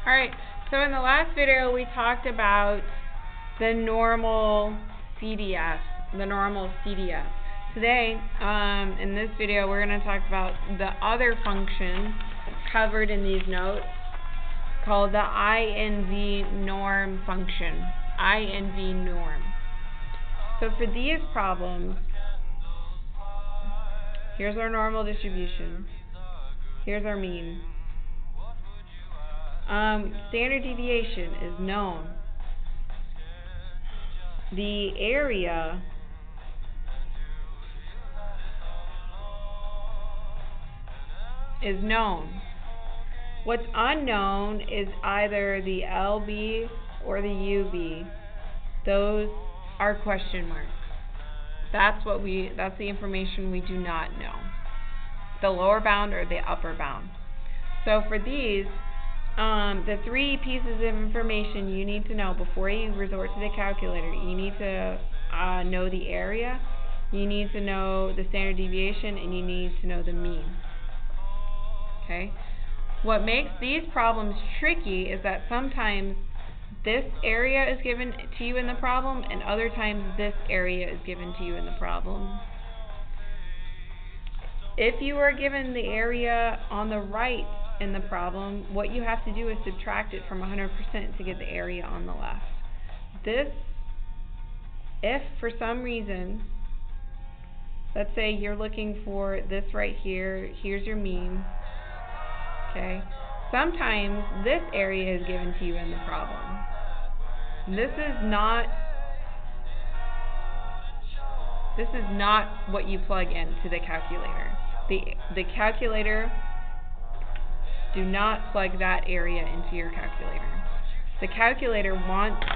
Alright, so in the last video we talked about the normal CDF. Today, in this video, we're going to talk about the other function covered in these notes called the INV norm function. INV norm. So for these problems, here's our normal distribution. Here's our mean. Standard deviation is known. The area is known. What's unknown is either the LB or the UB. Those are question marks. That's the information we do not know. The lower bound or the upper bound. So for these, the three pieces of information you need to know before you resort to the calculator. You need to know the area, you need to know the standard deviation, and you need to know the mean. Okay? What makes these problems tricky is that sometimes this area is given to you in the problem, and other times this area is given to you in the problem. If you are given the area on the right in the problem, what you have to do is subtract it from 100% to get the area on the left. If for some reason, let's say you're looking for this right here, here's your mean, okay? Sometimes this area is given to you in the problem. This is not what you plug into the calculator. The calculator, do not plug that area into your calculator. The calculator wants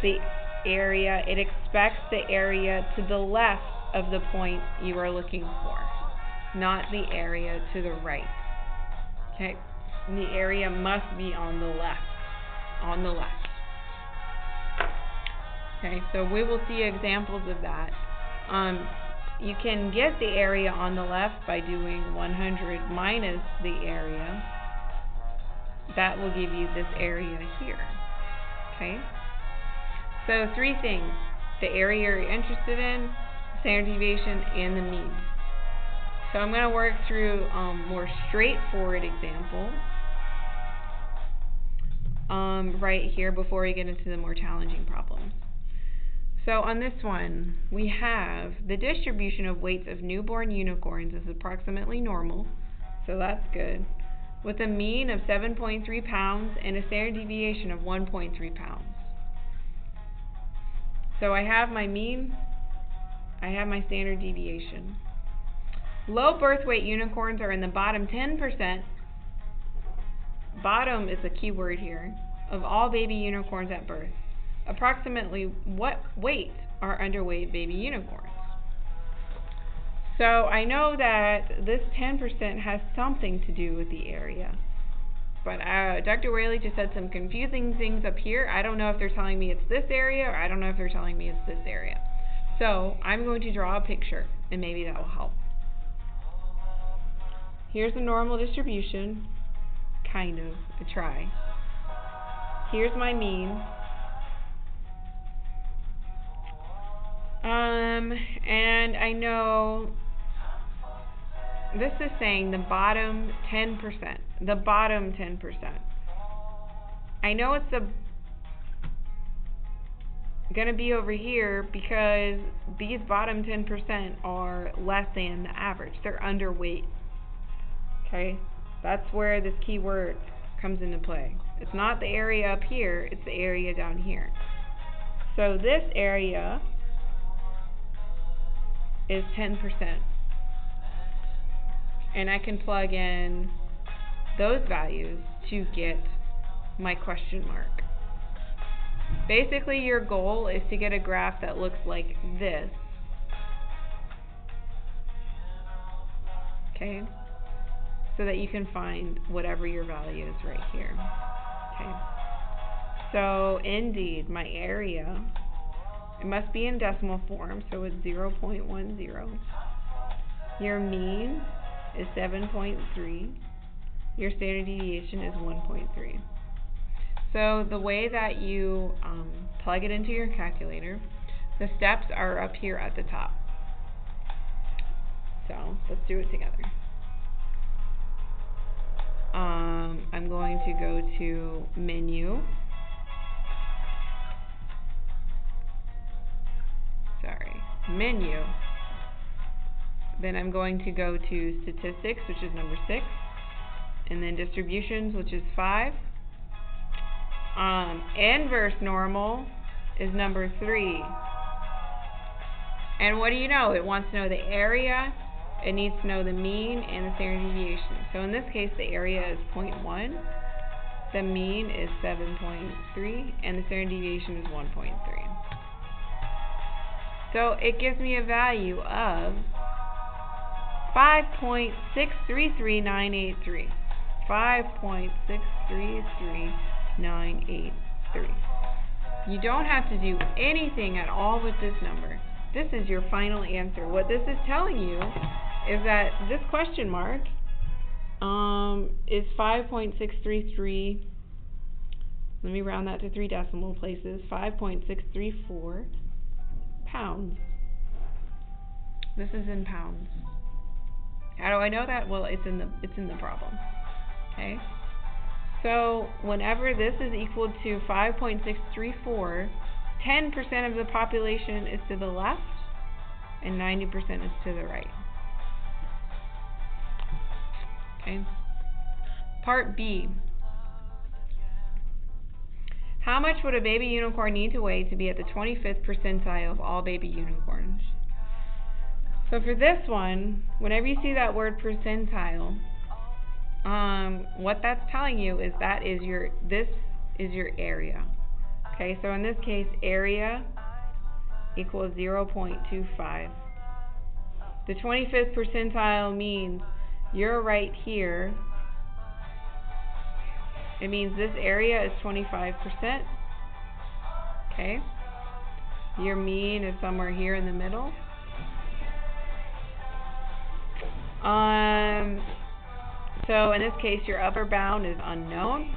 the area, it expects the area to the left of the point you are looking for, not the area to the right. Okay? The area must be on the left. On the left. Okay, so we will see examples of that. You can get the area on the left by doing 100 minus the area. That will give you this area here. Okay? So three things. The area you're interested in, standard deviation, and the mean. So I'm going to work through more straightforward examples right here before we get into the more challenging problems. So on this one, we have the distribution of weights of newborn unicorns is approximately normal, so that's good, with a mean of 7.3 pounds and a standard deviation of 1.3 pounds. So I have my mean, I have my standard deviation. Low birth weight unicorns are in the bottom 10%, bottom is a key word here, of all baby unicorns at birth. Approximately what weight are underweight baby unicorns? So I know that this 10% has something to do with the area. But Dr. Whaley just said some confusing things up here. I don't know if they're telling me it's this area, or I don't know if they're telling me it's this area. So I'm going to draw a picture, and maybe that will help. Here's the normal distribution. Kind of. I try. Here's my mean. And I know this is saying the bottom 10%. The bottom 10%. I know it's going to be over here because these bottom 10% are less than the average. They're underweight. Okay? That's where this keyword comes into play. It's not the area up here, it's the area down here. So this area is 10%. And I can plug in those values to get my question mark. Basically, your goal is to get a graph that looks like this. Okay? So that you can find whatever your value is right here. Okay? So, indeed, my area, it must be in decimal form, so it's 0.10. Your mean is 7.3. your standard deviation is 1.3. So the way that you plug it into your calculator, the steps are up here at the top. So let's do it together. I'm going to go to menu. Menu. Then I'm going to go to statistics, which is number 6, and then distributions, which is 5. Inverse normal is number 3. And what do you know? It wants to know the area, it needs to know the mean, and the standard deviation. So in this case, the area is 0.1, the mean is 7.3, and the standard deviation is 1.3. So it gives me a value of 5.633983. 5.633983. You don't have to do anything at all with this number. This is your final answer. What this is telling you is that this question mark is 5.633. Let me round that to 3 decimal places. 5.634 pounds. This is in pounds. How do I know that? Well, it's in the problem. Okay? So whenever this is equal to 5.634, 10% of the population is to the left and 90% is to the right. Okay? Part B. How much would a baby unicorn need to weigh to be at the 25th percentile of all baby unicorns? So for this one, whenever you see that word percentile, what that's telling you is this is your area. Okay, so in this case, area equals 0.25. The 25th percentile means you're right here. It means this area is 25%. Okay. Your mean is somewhere here in the middle. So in this case, your upper bound is unknown.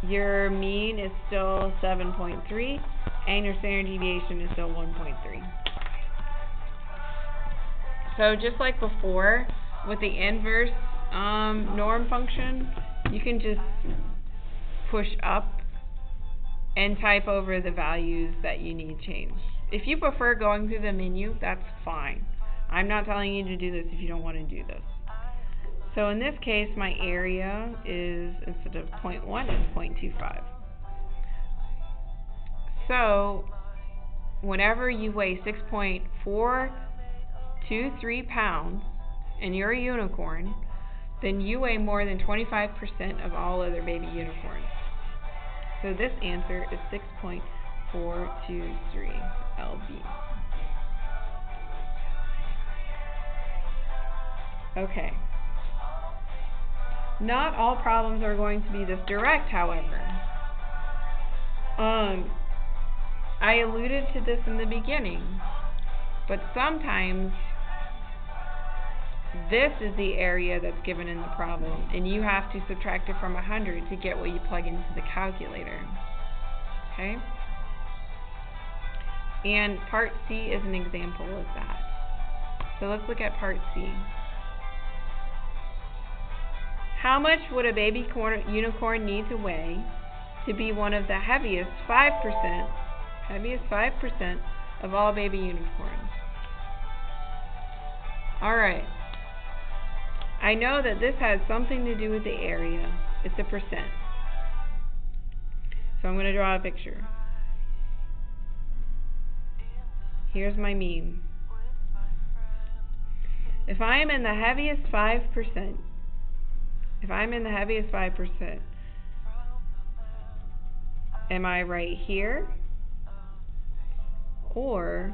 Your mean is still 7.3, and your standard deviation is still 1.3. So just like before, with the inverse norm function, you can just push up and type over the values that you need changed. If you prefer going through the menu, that's fine. I'm not telling you to do this if you don't want to do this. So in this case, my area is, instead of 0.1, it's 0.25. So whenever you weigh 6.423 pounds and you're a unicorn, then you weigh more than 25% of all other baby unicorns. So this answer is 6.423 lb. Okay. Not all problems are going to be this direct, however. I alluded to this in the beginning, but sometimes this is the area that's given in the problem, and you have to subtract it from 100 to get what you plug into the calculator. Okay? And part C is an example of that. So let's look at part C. How much would a baby unicorn need to weigh to be one of the heaviest 5% of all baby unicorns? Alright. I know that this has something to do with the area. It's a percent. So I'm going to draw a picture. Here's my mean. If I am in the heaviest 5%, am I right here? Or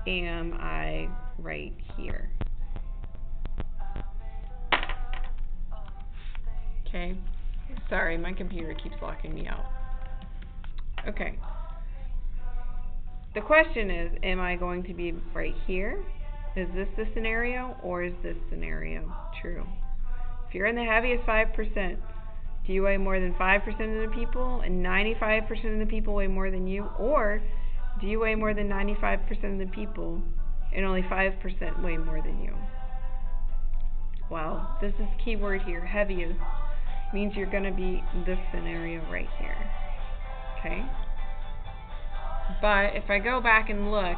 am I right here? Okay. Sorry, my computer keeps locking me out. Okay. The question is, am I going to be right here? Is this the scenario, or is this scenario true? If you're in the heaviest 5%, do you weigh more than 5% of the people and 95% of the people weigh more than you? Or do you weigh more than 95% of the people and only 5% weigh more than you? Well, this is key word here, heaviest, means you're going to be this scenario right here. Okay? But if I go back and look,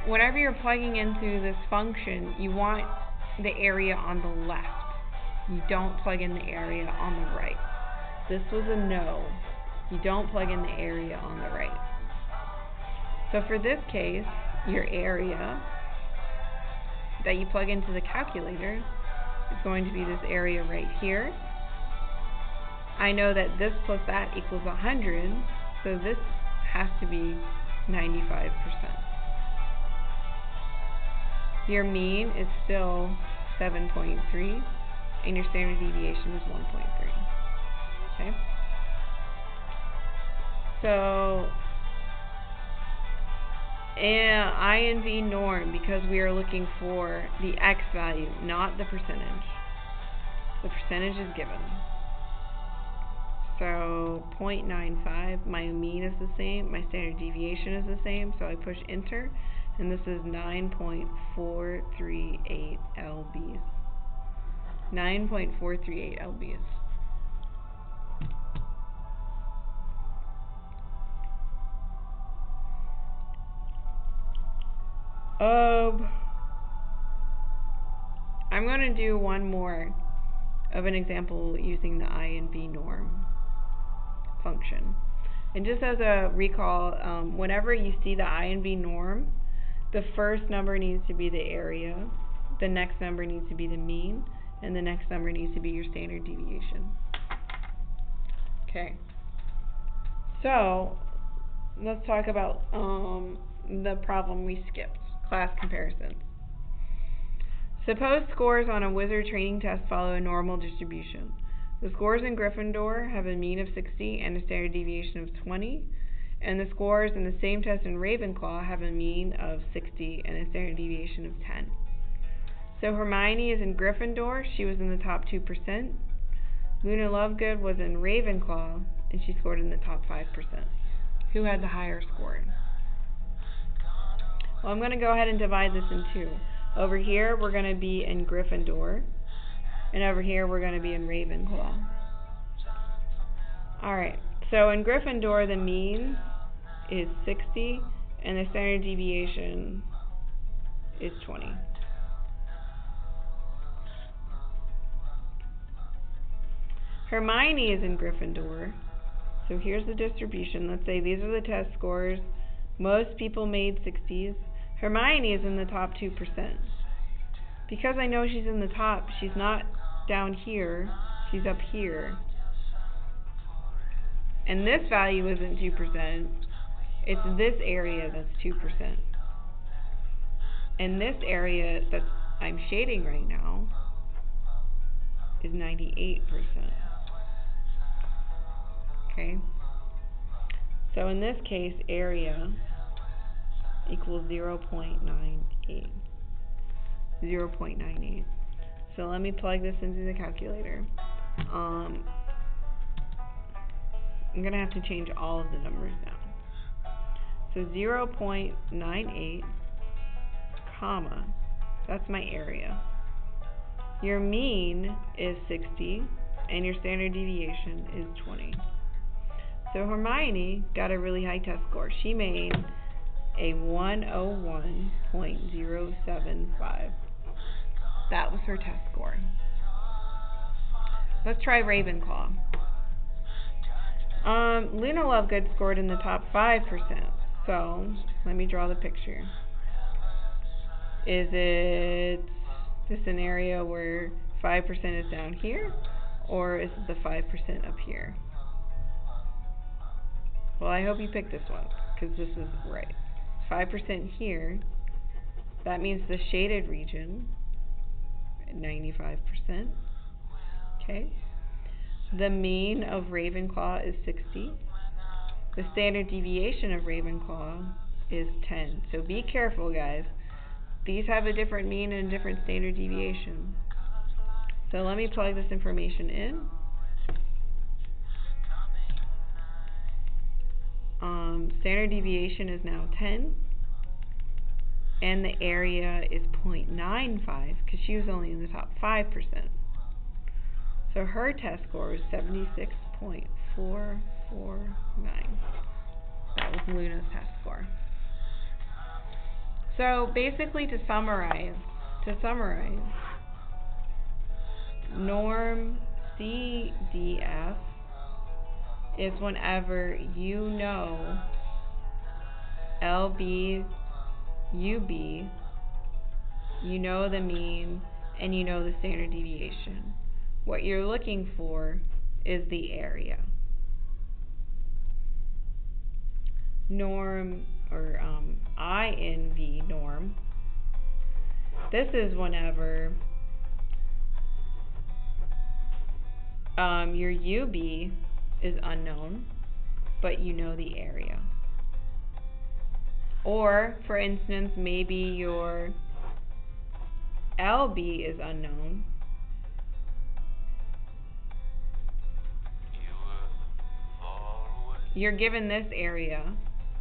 whenever you're plugging into this function, you want the area on the left. You don't plug in the area on the right. This was a no. You don't plug in the area on the right. So for this case, your area that you plug into the calculator is going to be this area right here. I know that this plus that equals 100, so this has to be 95%. Your mean is still 7.3, and your standard deviation is 1.3. Okay? So, INV norm, because we are looking for the x value, not the percentage. The percentage is given. So 0.95, my mean is the same, my standard deviation is the same, so I push enter, and this is 9.438 lbs. 9.438 lbs. I'm going to do one more of an example using the INV norm function. And just as a recall, whenever you see the INV norm, the first number needs to be the area, the next number needs to be the mean, and the next number needs to be your standard deviation. Okay. So, let's talk about the problem we skipped, class comparisons. Suppose scores on a wizard training test follow a normal distribution. The scores in Gryffindor have a mean of 60 and a standard deviation of 20, and the scores in the same test in Ravenclaw have a mean of 60 and a standard deviation of 10. So Hermione is in Gryffindor, she was in the top 2%. Luna Lovegood was in Ravenclaw, and she scored in the top 5%. Who had the higher score? Well, I'm going to go ahead and divide this in two. Over here, we're going to be in Gryffindor, and over here, we're going to be in Ravenclaw. Alright, so in Gryffindor, the mean is 60, and the standard deviation is 20. Hermione is in Gryffindor, so here's the distribution. Let's say these are the test scores. Most people made 60s. Hermione is in the top 2%. Because I know she's in the top, she's not down here, she's up here. And this value isn't 2%, it's this area that's 2%. And this area that I'm shading right now is 98%. Okay? So in this case, area equals 0.98. 0.98. So let me plug this into the calculator. I'm going to have to change all of the numbers now. So 0.98, comma, that's my area. Your mean is 60, and your standard deviation is 20. So Hermione got a really high test score. She made a 101.075. That was her test score. Let's try Ravenclaw. Luna Lovegood scored in the top 5%. So, let me draw the picture. Is it the scenario where 5% is down here, or is it the 5% up here? Well, I hope you picked this one, because this is right. 5% here, that means the shaded region, 95%. Okay. The mean of Ravenclaw is 60. The standard deviation of Ravenclaw is 10. So be careful, guys. These have a different mean and a different standard deviation. So let me plug this information in. Standard deviation is now 10. And the area is 0.95 because she was only in the top 5%. So her test score was 76.449. That was Luna's test score. So basically, to summarize, norm CDF is whenever you know LB, UB, you know the mean, and you know the standard deviation. What you're looking for is the area. Norm, or INV norm, this is whenever your UB is unknown, but you know the area. Or, for instance, maybe your LB is unknown, you're given this area,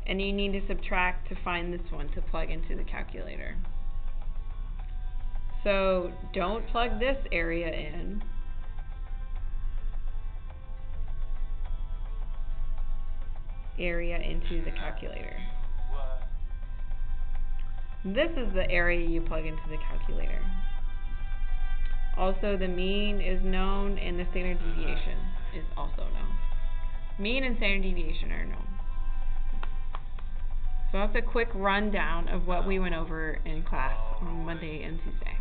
and you need to subtract to find this one to plug into the calculator. So don't plug this area in. Into the calculator. This is the area you plug into the calculator. Also, the mean is known and the standard deviation is also known. Mean and standard deviation are known. So that's a quick rundown of what we went over in class on Monday and Tuesday.